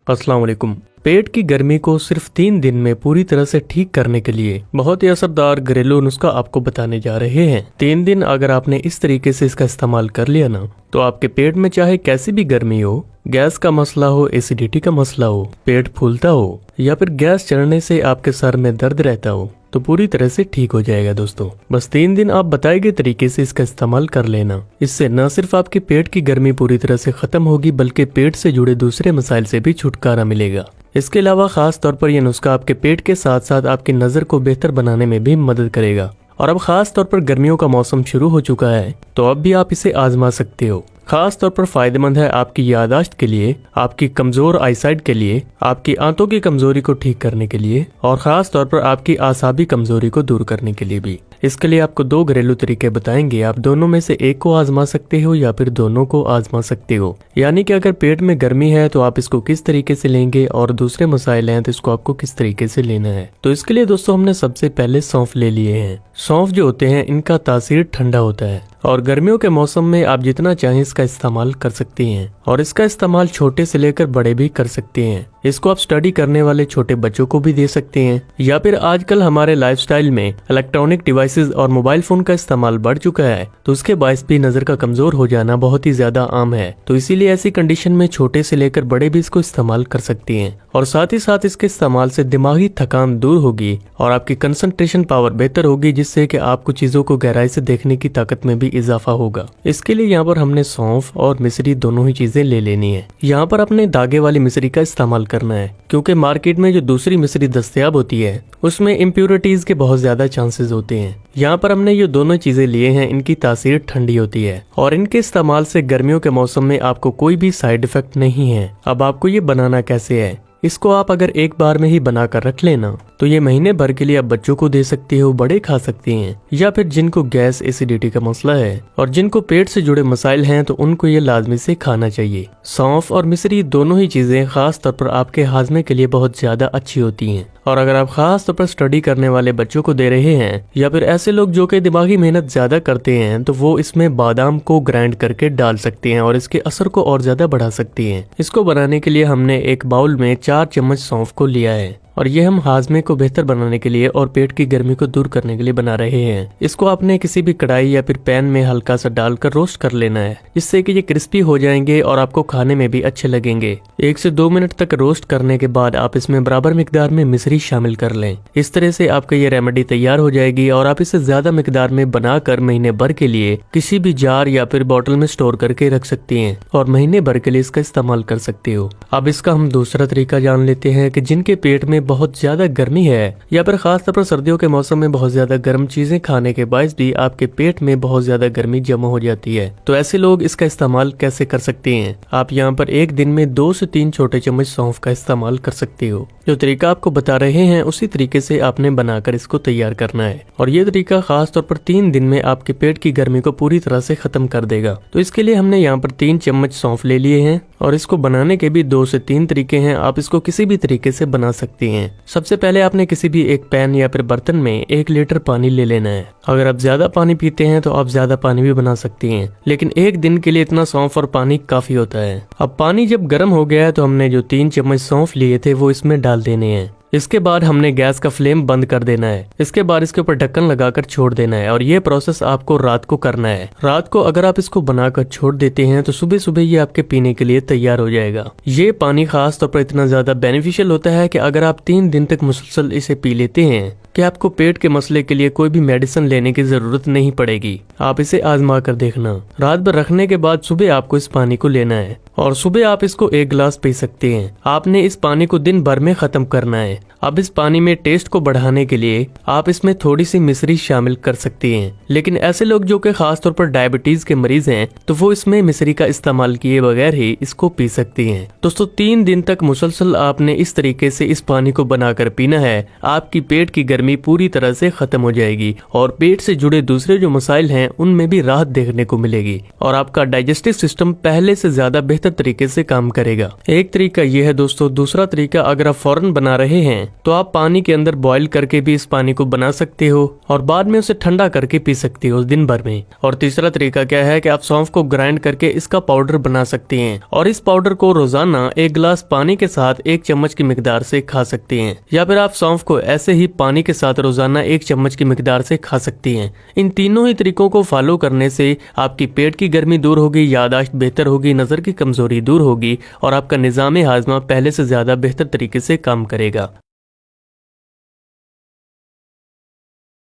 अस्सलाम वालेकुम। पेट की गर्मी को सिर्फ 3 दिन में पूरी तरह से ठीक करने के लिए बहुत ही असरदार घरेलू नुस्खा आपको बताने जा रहे हैं। 3 दिन अगर आपने इस तरीके से इसका इस्तेमाल कर लिया ना, तो आपके पेट में चाहे कैसी भी गर्मी हो, गैस का मसला हो, एसिडिटी का मसला हो, पेट फूलता हो या फिर गैस चढ़ने से आपके सर में दर्द रहता हो, तो पूरी तरह से ठीक हो जाएगा दोस्तों। बस 3 दिन आप बताए गए तरीके से इसका इस्तेमाल कर लेना। इससे न सिर्फ आपके पेट की गर्मी पूरी तरह से खत्म होगी, बल्कि पेट से जुड़े दूसरे मसाइल से भी छुटकारा मिलेगा। इसके अलावा खास तौर पर यह नुस्खा आपके पेट के साथ साथ आपकी नजर को बेहतर बनाने में भी मदद करेगा। और अब खास तौर पर गर्मियों का मौसम शुरू हो चुका है, तो अब भी आप इसे आजमा सकते हो। खास तौर पर फायदेमंद है आपकी याददाश्त के लिए, आपकी कमजोर आईसाइट के लिए, आपकी आंतों की कमजोरी को ठीक करने के लिए और खास तौर पर आपकी आसाबी कमजोरी को दूर करने के लिए भी। इसके लिए आपको 2 घरेलू तरीके बताएंगे। आप दोनों में से एक को आजमा सकते हो या फिर दोनों को आजमा सकते हो। यानी कि अगर पेट में गर्मी है तो आप इसको किस तरीके से लेंगे और दूसरे मसाइल हैं तो इसको आपको किस तरीके से लेना है। तो इसके लिए दोस्तों हमने सबसे पहले सौंफ ले लिए हैं। सौंफ जो होते हैं इनका तासीर ठंडा होता है और गर्मियों के मौसम में आप जितना चाहें इसका इस्तेमाल कर सकते हैं और इसका इस्तेमाल छोटे से लेकर बड़े भी कर सकते हैं। इसको आप स्टडी करने वाले छोटे बच्चों को भी दे सकते हैं या फिर आजकल हमारे लाइफस्टाइल में इलेक्ट्रॉनिक डिवाइसेस और मोबाइल फोन का इस्तेमाल बढ़ चुका है, तो उसके बायस भी नजर का कमजोर हो जाना बहुत ही ज्यादा आम है। तो इसीलिए ऐसी कंडीशन में छोटे से लेकर बड़े भी इसको इस्तेमाल कर सकते हैं और साथ ही साथ इसके इस्तेमाल से दिमागी थकान दूर होगी और आपकी कंसंट्रेशन पावर बेहतर होगी, जिससे कि आपको चीजों को गहराई से देखने की ताकत में भी इजाफा होगा। इसके लिए यहाँ पर हमने सौंफ और मिश्री दोनों ही चीजें ले लेनी है। यहाँ पर अपने धागे वाली मिश्री का इस्तेमाल करना है, क्योंकि मार्केट में जो दूसरी मिश्री दस्तयाब होती है उसमें इम्प्योरिटीज के बहुत ज्यादा चांसेस होते हैं। यहाँ पर हमने ये दोनों चीजें लिए हैं, इनकी तासीर ठंडी होती है और इनके इस्तेमाल से गर्मियों के मौसम में आपको कोई भी साइड इफेक्ट नहीं है। अब आपको ये बनाना कैसे है, इसको आप अगर एक बार में ही बनाकर रख लेना तो ये महीने भर के लिए आप बच्चों को दे सकते हो, बड़े खा सकते हैं या फिर जिनको गैस एसिडिटी का मसला है और जिनको पेट से जुड़े मसाइल हैं तो उनको ये लाजमी से खाना चाहिए। सौंफ और मिश्री दोनों ही चीजें खास तौर पर आपके हाजमे के लिए बहुत ज्यादा अच्छी होती हैं और अगर आप खास तौर पर स्टडी करने वाले बच्चों को दे रहे हैं या फिर ऐसे लोग जो कि दिमागी मेहनत ज्यादा करते हैं, तो वो इसमें बादाम को ग्राइंड करके डाल सकते हैं और इसके असर को और ज्यादा बढ़ा सकते हैं। इसको बनाने के लिए हमने एक बाउल में 4 चम्मच सौंफ को लिया है और ये हम हाजमे को बेहतर बनाने के लिए और पेट की गर्मी को दूर करने के लिए बना रहे हैं। इसको आपने किसी भी कढ़ाई या फिर पैन में हल्का सा डालकर रोस्ट कर लेना है, जिससे कि ये क्रिस्पी हो जाएंगे और आपको खाने में भी अच्छे लगेंगे। 1 से 2 मिनट तक रोस्ट करने के बाद आप इसमें बराबर मिकदार में मिश्री शामिल कर लें। इस तरह से आपका ये रेमेडी तैयार हो जाएगी और आप इसे ज्यादा मिकदार में बनाकर महीने भर के लिए किसी भी जार या फिर बोतल में स्टोर करके रख सकते हैं और महीने भर के लिए इसका इस्तेमाल कर सकते हो। अब इसका हम दूसरा तरीका जान लेते हैं कि जिनके पेट में बहुत ज्यादा गर्मी है या फिर खास तौर पर सर्दियों के मौसम में बहुत ज्यादा गर्म चीजें खाने के बायस भी आपके पेट में बहुत ज्यादा गर्मी जमा हो जाती है, तो ऐसे लोग इसका इस्तेमाल कैसे कर सकते हैं। आप यहाँ पर एक दिन में 2 से 3 छोटे चम्मच सौंफ का इस्तेमाल कर सकते हो। जो तरीका आपको बता रहे हैं उसी तरीके से आपने बनाकर इसको तैयार करना है और ये तरीका खास तौर पर 3 दिन में आपके पेट की गर्मी को पूरी तरह से खत्म कर देगा। तो इसके लिए हमने यहाँ पर 3 चम्मच सौंफ ले लिए हैं और इसको बनाने के भी 2 से 3 तरीके हैं। आप इसको किसी भी तरीके से बना सकते हैं। सबसे पहले आपने किसी भी एक पैन या फिर बर्तन में 1 लीटर पानी ले लेना है। अगर आप ज्यादा पानी पीते हैं तो आप ज्यादा पानी भी बना सकते हैं, लेकिन एक दिन के लिए इतना सौंफ और पानी काफी होता है। अब पानी जब गर्म हो गया है तो हमने जो 3 चम्मच सौंफ लिए थे वो इसमें डाल देने हैं। इसके बाद हमने गैस का फ्लेम बंद कर देना है। इसके बाद इसके ऊपर ढक्कन लगाकर छोड़ देना है और ये प्रोसेस आपको रात को करना है। रात को अगर आप इसको बनाकर छोड़ देते हैं तो सुबह सुबह ये आपके पीने के लिए तैयार हो जाएगा। ये पानी खास तौर पर इतना ज्यादा बेनिफिशियल होता है कि अगर आप 3 दिन तक मुसलसल इसे पी लेते हैं कि आपको पेट के मसले के लिए कोई भी मेडिसिन लेने की जरूरत नहीं पड़ेगी। आप इसे आजमा कर देखना। रात भर रखने के बाद सुबह आपको इस पानी को लेना है और सुबह आप इसको 1 गिलास पी सकते हैं। आपने इस पानी को दिन भर में खत्म करना है। अब इस पानी में टेस्ट को बढ़ाने के लिए आप इसमें थोड़ी सी मिश्री शामिल कर सकते हैं, लेकिन ऐसे लोग जो कि खास तौर पर डायबिटीज के मरीज हैं तो वो इसमें मिश्री का इस्तेमाल किए बगैर ही इसको पी सकते हैं। दोस्तों 3 दिन तक मुसलसल आपने इस तरीके से इस पानी को बनाकर पीना है। आपकी पेट की गर्मी पूरी तरह से खत्म हो जाएगी और पेट से जुड़े दूसरे जो मसाइल हैं उनमें भी राहत देखने को मिलेगी और आपका डाइजेस्टिव सिस्टम पहले से ज्यादा बेहतर तरीके से काम करेगा। एक तरीका ये है दोस्तों। दूसरा तरीका, अगर आप फौरन बना रहे हैं तो आप पानी के अंदर बॉईल करके भी इस पानी को बना सकते हो और बाद में उसे ठंडा करके पी सकते हो दिन भर में। और तीसरा तरीका क्या है कि आप सौंफ को ग्राइंड करके इसका पाउडर बना सकते हैं और इस पाउडर को रोजाना 1 गिलास पानी के साथ 1 चम्मच की मिकदार से खा सकते हैं, या फिर आप सौंफ को ऐसे ही पानी के साथ रोजाना 1 चम्मच की मिकदार से खा सकते हैं। इन तीनों ही तरीकों को फॉलो करने से आपकी पेट की गर्मी दूर होगी, याददाश्त बेहतर होगी, नजर की कमजोरी दूर होगी और आपका निजाम हाजमा पहले से ज्यादा बेहतर तरीके से काम करेगा।